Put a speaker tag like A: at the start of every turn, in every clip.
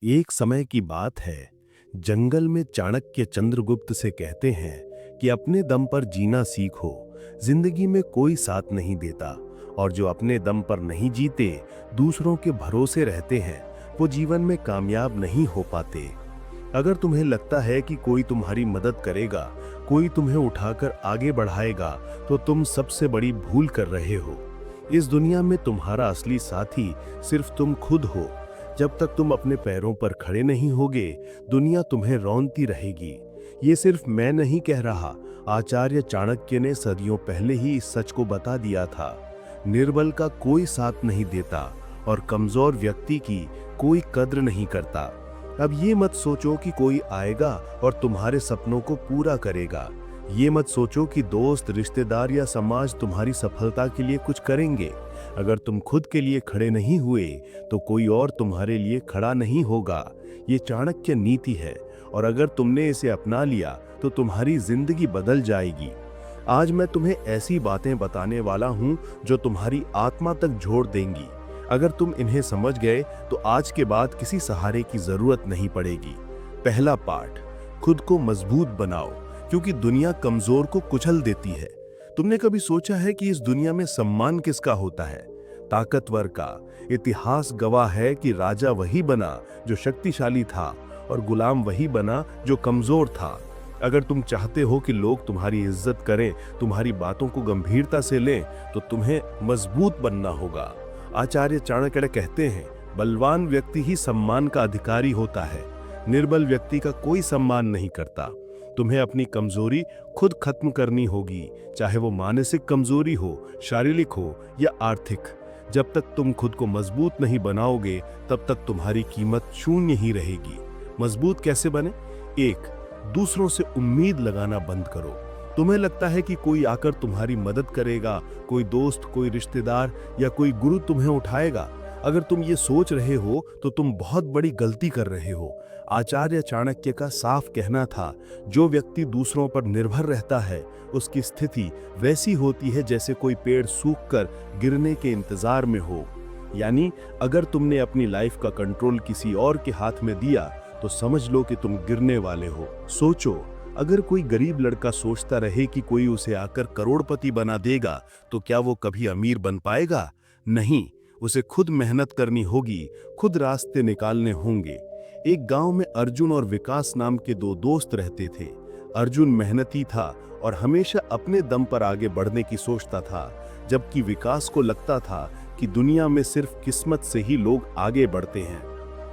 A: एक समय की बात है, जंगल में चाणक्य चंद्रगुप्त से कहते हैं कि अपने दम पर जीना सीखो। जिंदगी में कोई साथ नहीं देता और जो अपने दम पर नहीं जीते, दूसरों के भरोसे रहते हैं, वो जीवन में कामयाब नहीं हो पाते। अगर तुम्हें लगता है कि कोई तुम्हारी मदद करेगा, कोई तुम्हें उठाकर आगे बढ़ाएगा, तो तुम सबसे बड़ी भूल कर रहे हो। इस दुनिया में तुम्हारा असली साथी सिर्फ तुम खुद हो। जब तक तुम अपने पैरों पर खड़े नहीं होगे, दुनिया तुम्हें रौंदती रहेगी। ये सिर्फ मैं नहीं कह रहा, आचार्य चाणक्य ने सदियों पहले ही इस सच को बता दिया था। निर्बल का कोई साथ नहीं देता और कमजोर व्यक्ति की कोई कद्र नहीं करता। अब ये मत सोचो कि कोई आएगा और तुम्हारे सपनों को पूरा करेगा। ये मत सोचो कि दोस्त, रिश्तेदार या समाज तुम्हारी सफलता के लिए कुछ करेंगे। अगर तुम खुद के लिए खड़े नहीं हुए, तो कोई और तुम्हारे लिए खड़ा नहीं होगा। ये चाणक्य नीति है और अगर तुमने इसे अपना लिया, तो तुम्हारी जिंदगी बदल जाएगी। आज मैं तुम्हें ऐसी बातें बताने वाला हूं जो तुम्हारी आत्मा तक झोड़ देंगी। अगर तुम इन्हें समझ गए, तो आज के बाद किसी सहारे की जरूरत नहीं पड़ेगी। पहला पाठ, खुद को मजबूत बनाओ, क्योंकि दुनिया कमजोर को कुचल देती है। तुमने कभी सोचा है कि इस दुनिया में सम्मान किसका होता है? ताकतवर का। इतिहास गवाह है कि राजा वही बना जो शक्तिशाली था और गुलाम वही बना जो कमजोर था। अगर तुम चाहते हो कि लोग तुम्हारी इज्जत करें, तुम्हारी बातों को गंभीरता से लें, तो तुम्हें मजबूत बनना होगा। आचार्य चाणक्य कहते हैं, बलवान व्यक्ति ही सम्मान का अधिकारी होता है। निर्बल व्यक्ति का कोई सम्मान नहीं करता। तुम्हें अपनी कमजोरी खुद खत्म करनी होगी, चाहे वो मानसिक कमजोरी हो, शारीरिक हो या आर्थिक। जब तक तुम खुद को मजबूत नहीं बनाओगे, तब तक तुम्हारी कीमत शून्य ही रहेगी। मजबूत कैसे बने? 1. दूसरों से उम्मीद लगाना बंद करो। तुम्हें लगता है कि कोई आकर तुम्हारी मदद करेगा, कोई दोस्त, कोई रिश्तेदार या कोई गुरु तुम्हें उठाएगा। अगर तुम ये सोच रहे हो, तो तुम बहुत बड़ी गलती कर रहे हो। आचार्य चाणक्य का साफ कहना था, जो व्यक्ति दूसरों पर निर्भर रहता है, उसकी स्थिति वैसी होती है जैसे कोई पेड़ सूखकर गिरने के इंतजार में हो। यानी अगर तुमने अपनी लाइफ का कंट्रोल किसी और के हाथ में दिया, तो समझ लो कि तुम गिरने वाले हो। सोचो, अगर कोई गरीब लड़का सोचता रहे कि कोई उसे आकर करोड़पति बना देगा, तो क्या वो कभी अमीर बन पाएगा? नहीं, उसे खुद मेहनत करनी होगी, खुद रास्ते निकालने होंगे। एक गांव में अर्जुन और विकास नाम के दो दोस्त रहते थे। अर्जुन मेहनती था और हमेशा अपने दम पर आगे बढ़ने की सोचता था, जबकि विकास को लगता था कि दुनिया में सिर्फ किस्मत से ही लोग आगे बढ़ते हैं।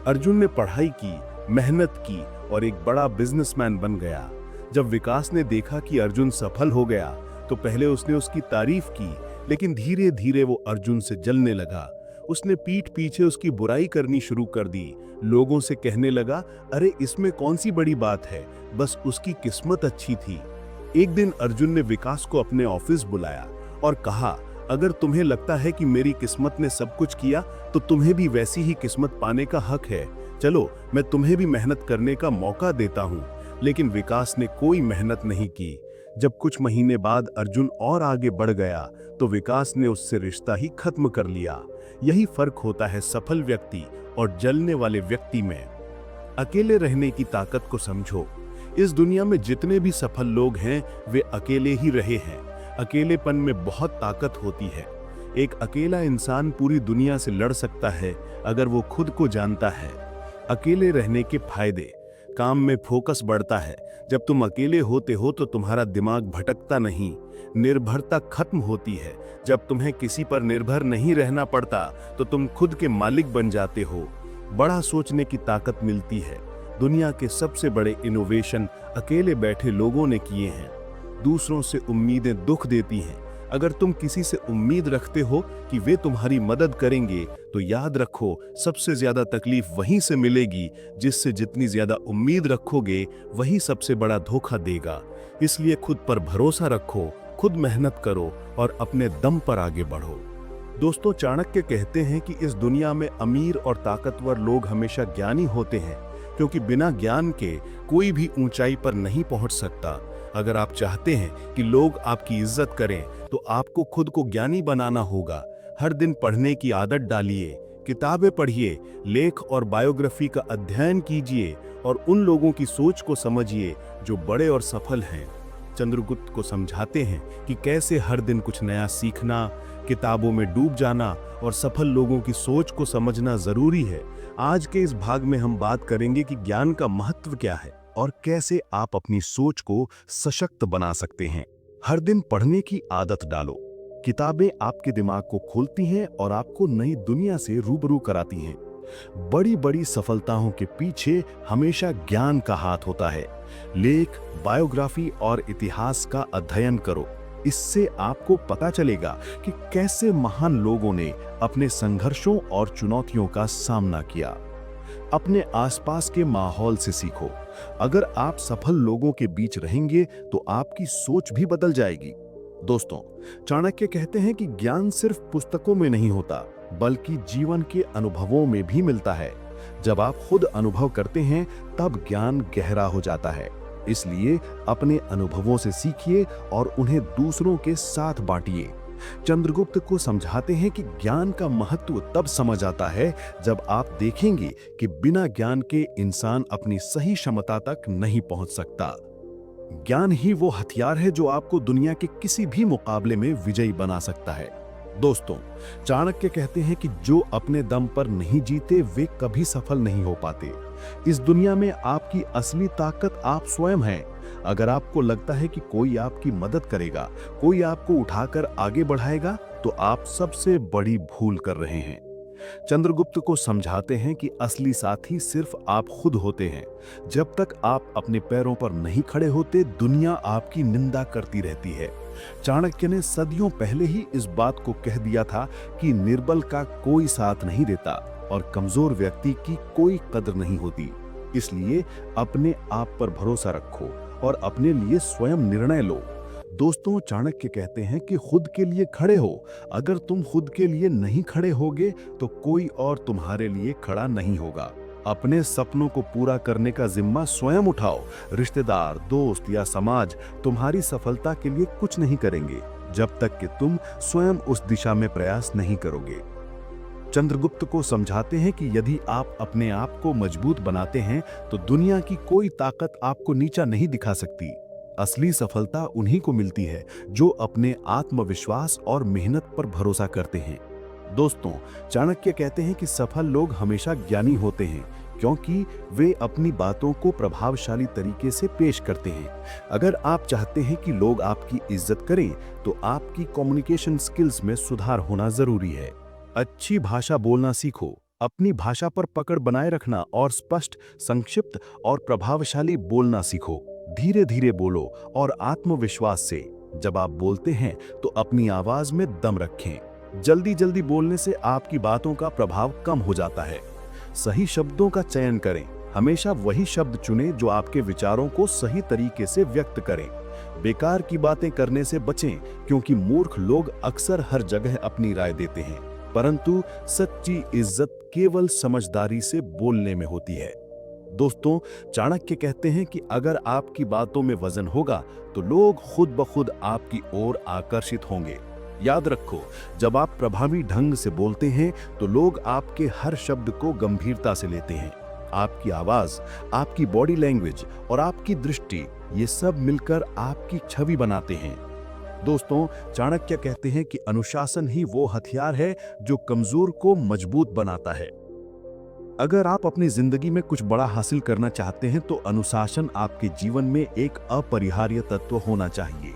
A: अर्जुन ने पढ़ाई की, मेहनत की और एक बड़ा बिजनेसमैन बन गया। जब विकास ने देखा कि अर्जुन सफल हो गया, तो पहले उसने उसकी तारीफ की, लेकिन धीरे धीरे वो अर्जुन से जलने लगा। उसने पीठ पीछे उसकी बुराई करनी शुरू कर दी। लोगों से कहने लगा, अरे इसमें कौन सी बड़ी बात है, बस उसकी किस्मत अच्छी थी। एक दिन अर्जुन ने विकास को अपने ऑफिस बुलाया और कहा, अगर तुम्हें लगता है कि मेरी किस्मत ने सब कुछ किया, तो तुम्हें भी वैसी ही किस्मत पाने का हक है। चलो, मैं तुम्हें भी मेहनत करने का मौका देता हूँ। लेकिन विकास ने कोई मेहनत नहीं की। जब कुछ महीने बाद अर्जुन और आगे बढ़ गया, तो विकास ने उससे रिश्ता ही खत्म कर लिया। यही फर्क होता है सफल व्यक्ति और जलने वाले व्यक्ति में। अकेले रहने की ताकत को समझो। इस दुनिया में जितने भी सफल लोग हैं, वे अकेले ही रहे हैं। अकेलेपन में बहुत ताकत होती है। एक अकेला इंसान पूरी दुनिया से लड़ सकता है, अगर वो खुद को जानता है। अकेले रहने के फायदे: काम में फोकस बढ़ता है। जब तुम अकेले होते हो, तो तुम्हारा दिमाग भटकता नहीं। निर्भरता खत्म होती है। जब तुम्हें किसी पर निर्भर नहीं रहना पड़ता, तो तुम खुद के मालिक बन जाते हो। बड़ा सोचने की ताकत मिलती है। दुनिया के सबसे बड़े इनोवेशन अकेले बैठे लोगों ने किए हैं। दूसरों से उम्मीदें दुख देती हैं। अगर तुम किसी से उम्मीद रखते हो कि वे तुम्हारी मदद करेंगे, तो याद रखो, सबसे ज्यादा तकलीफ वहीं से मिलेगी जिससे जितनी ज्यादा उम्मीद रखोगे, वही सबसे बड़ा धोखा देगा। इसलिए खुद पर भरोसा रखो, खुद मेहनत करो और अपने दम पर आगे बढ़ो। दोस्तों, चाणक्य कहते हैं कि इस दुनिया में अमीर और ताकतवर लोग हमेशा ज्ञानी होते हैं, क्योंकि बिना ज्ञान के कोई भी ऊंचाई पर नहीं पहुंच सकता। अगर आप चाहते हैं कि लोग आपकी इज्जत करें, तो आपको खुद को ज्ञानी बनाना होगा। हर दिन पढ़ने की आदत डालिए, किताबें पढ़िए, लेख और बायोग्राफी का अध्ययन कीजिए और उन लोगों की सोच को समझिए जो बड़े और सफल हैं। चंद्रगुप्त को समझाते हैं कि कैसे हर दिन कुछ नया सीखना, किताबों में डूब जाना और सफल लोगों की सोच को समझना जरूरी है। आज के इस भाग में हम बात करेंगे कि ज्ञान का महत्व क्या है और कैसे आप अपनी सोच को सशक्त बना सकते हैं। हर दिन पढ़ने की आदत डालो। किताबें आपके दिमाग को खोलती हैं और आपको नई दुनिया से रूबरू कराती हैं। बड़ी बड़ी सफलताओं के पीछे हमेशा ज्ञान का हाथ होता है। लेख, बायोग्राफी और इतिहास का अध्ययन करो। इससे आपको पता चलेगा कि कैसे महान लोगों ने अपने संघर्षों और चुनौतियों का सामना किया। अपने आसपास के माहौल से सीखो। अगर आप सफल लोगों के बीच रहेंगे तो आपकी सोच भी बदल जाएगी। दोस्तों, चाणक्य कहते हैं कि ज्ञान सिर्फ पुस्तकों में नहीं होता, बल्कि जीवन के अनुभवों में भी मिलता है। जब आप खुद अनुभव करते हैं, तब ज्ञान गहरा हो जाता है। इसलिए अपने अनुभवों से सीखिए और उन्हें दूसरों के साथ बांटिए। चंद्रगुप्त को समझाते हैं कि ज्ञान का महत्व तब समझ आता है जब आप देखेंगे कि बिना ज्ञान के इंसान अपनी सही क्षमता तक नहीं पहुंच सकता। ज्ञान ही वो हथियार है जो आपको दुनिया के किसी भी मुकाबले में विजयी बना सकता है। दोस्तों, चाणक्य कहते हैं कि जो अपने दम पर नहीं जीते वे कभी सफल नहीं हो पाते। इस दुनिया में आपकी असली ताकत आप स्वयं हैं। अगर आपको लगता है कि कोई आपकी मदद करेगा, कोई आपको उठाकर आगे बढ़ाएगा, तो आप सबसे बड़ी भूल कर रहे हैं। चंद्रगुप्त को समझाते हैं कि असली साथी सिर्फ आप खुद होते हैं। जब तक आप अपने पैरों पर नहीं खड़े होते, दुनिया आपकी निंदा करती रहती है। चाणक्य ने सदियों पहले ही इस बात को कह दिया था कि निर्बल का कोई साथ नहीं देता और कमजोर व्यक्ति की कोई कदर नहीं होती। इसलिए अपने आप पर भरोसा रखो और अपने लिए स्वयं निर्णय लो। दोस्तों, चाणक्य कहते हैं कि खुद के लिए खड़े हो। अगर तुम खुद के लिए नहीं खड़े होगे तो कोई और तुम्हारे लिए खड़ा नहीं होगा। अपने सपनों को पूरा करने का जिम्मा स्वयं उठाओ। रिश्तेदार, दोस्त या समाज तुम्हारी सफलता के लिए कुछ नहीं करेंगे जब तक कि तुम स्वयं उस दिशा में प्रयास नहीं करोगे। चंद्रगुप्त को समझाते हैं कि यदि आप अपने आप को मजबूत बनाते हैं तो दुनिया की कोई ताकत आपको नीचा नहीं दिखा सकती। असली सफलता उन्हीं को मिलती है जो अपने आत्मविश्वास और मेहनत पर भरोसा करते हैं। दोस्तों, चाणक्य कहते हैं कि सफल लोग हमेशा ज्ञानी होते हैं क्योंकि वे अपनी बातों को प्रभावशाली तरीके से पेश करते हैं। अगर आप चाहते हैं कि लोग आपकी इज्जत करें तो आपकी कम्युनिकेशन स्किल्स में सुधार होना जरूरी है। अच्छी भाषा बोलना सीखो। अपनी भाषा पर पकड़ बनाए रखना और स्पष्ट, संक्षिप्त और प्रभावशाली बोलना सीखो। धीरे धीरे बोलो और आत्मविश्वास से। जब आप बोलते हैं तो अपनी आवाज में दम रखें। जल्दी जल्दी बोलने से आपकी बातों का प्रभाव कम हो जाता है। सही शब्दों का चयन करें। हमेशा वही शब्द चुनें जो आपके विचारों को सही तरीके से व्यक्त करें। बेकार की बातें करने से बचें क्योंकि मूर्ख लोग अक्सर हर जगह अपनी राय देते हैं, परंतु सच्ची इज्जत केवल समझदारी से बोलने में होती है। दोस्तों, चाणक्य कहते हैं कि अगर आपकी बातों में वजन होगा तो लोग खुद ब खुद आपकी ओर आकर्षित होंगे। याद रखो, जब आप प्रभावी ढंग से बोलते हैं तो लोग आपके हर शब्द को गंभीरता से लेते हैं। आपकी आवाज, आपकी बॉडी लैंग्वेज और आपकी दृष्टि, ये सब मिलकर आपकी छवि बनाते हैं। दोस्तों, चाणक्य कहते हैं कि अनुशासन ही वो हथियार है जो कमजोर को मजबूत बनाता है। अगर आप अपनी जिंदगी में कुछ बड़ा हासिल करना चाहते हैं तो अनुशासन आपके जीवन में एक अपरिहार्य तत्व होना चाहिए।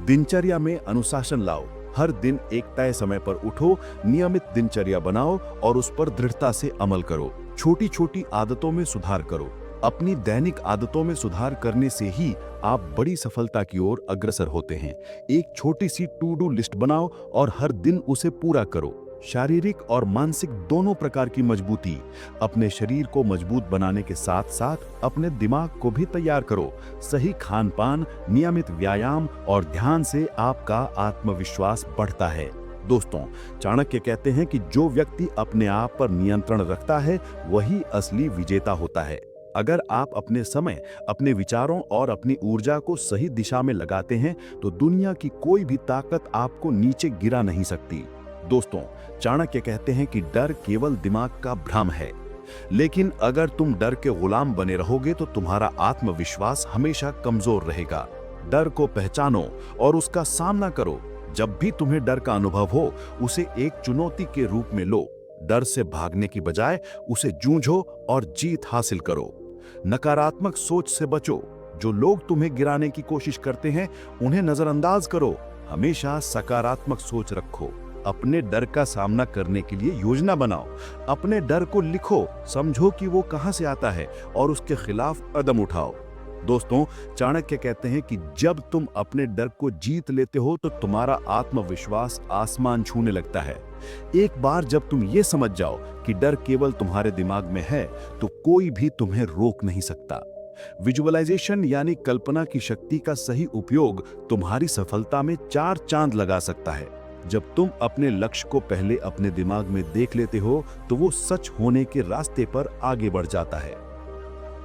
A: दिनचर्या में अनुशासन लाओ। हर दिन एक तय समय पर उठो, नियमित दिनचर्या बनाओ और उस पर दृढ़ता से अमल करो। छोटी छोटी आदतों में सुधार करो। अपनी दैनिक आदतों में सुधार करने से ही आप बड़ी सफलता की ओर अग्रसर होते हैं। एक छोटी सी टू डू लिस्ट बनाओ और हर दिन उसे पूरा करो। शारीरिक और मानसिक दोनों प्रकार की मजबूती। अपने शरीर को मजबूत बनाने के साथ साथ अपने दिमाग को भी तैयार करो। सही खान पान, नियमित व्यायाम और ध्यान से आपका आत्मविश्वास बढ़ता है। दोस्तों, चाणक्य कहते हैं कि जो व्यक्ति अपने आप पर नियंत्रण रखता है वही असली विजेता होता है। अगर आप अपने समय, अपने विचारों और अपनी ऊर्जा को सही दिशा में लगाते हैं तो दुनिया की कोई भी ताकत आपको नीचे गिरा नहीं सकती।
B: दोस्तों, चाणक्य कहते हैं कि डर केवल दिमाग का भ्रम है, लेकिन अगर तुम डर के गुलाम बने रहोगे तो तुम्हारा आत्मविश्वास हमेशा कमजोर रहेगा। डर को पहचानो और उसका सामना करो। जब भी तुम्हें डर का अनुभव हो, उसे एक चुनौती के रूप में लो। डर से भागने की बजाय उसे जूझो और जीत हासिल करो। नकारात्मक सोच से बचो। जो लोग तुम्हें गिराने की कोशिश करते हैं, उन्हें नजरअंदाज करो। हमेशा सकारात्मक सोच रखो। अपने डर का सामना करने के लिए योजना बनाओ। अपने डर को लिखो, समझो कि वो कहां से आता है और उसके खिलाफ कदम उठाओ। दोस्तों, चाणक्य कहते हैं कि जब तुम अपने डर को जीत लेते हो तो तुम्हारा आत्मविश्वास आसमान छूने लगता है। एक बार जब तुम ये समझ जाओ कि डर केवल तुम्हारे दिमाग में है, तो कोई भी तुम्हें रोक नहीं सकता। विजुअलाइजेशन यानी कल्पना की शक्ति का सही उपयोग तुम्हारी सफलता में 4 चांद लगा सकता है। जब तुम अपने लक्ष्य को पहले अपने दिमाग में देख लेते हो, तो वो सच होने के रास्ते पर आगे बढ़ जाता है।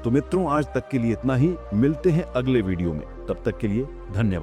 B: तो मित्रों, आज तक के लिए इतना ही। मिलते हैं अगले वीडियो में। तब तक के लिए धन्यवाद।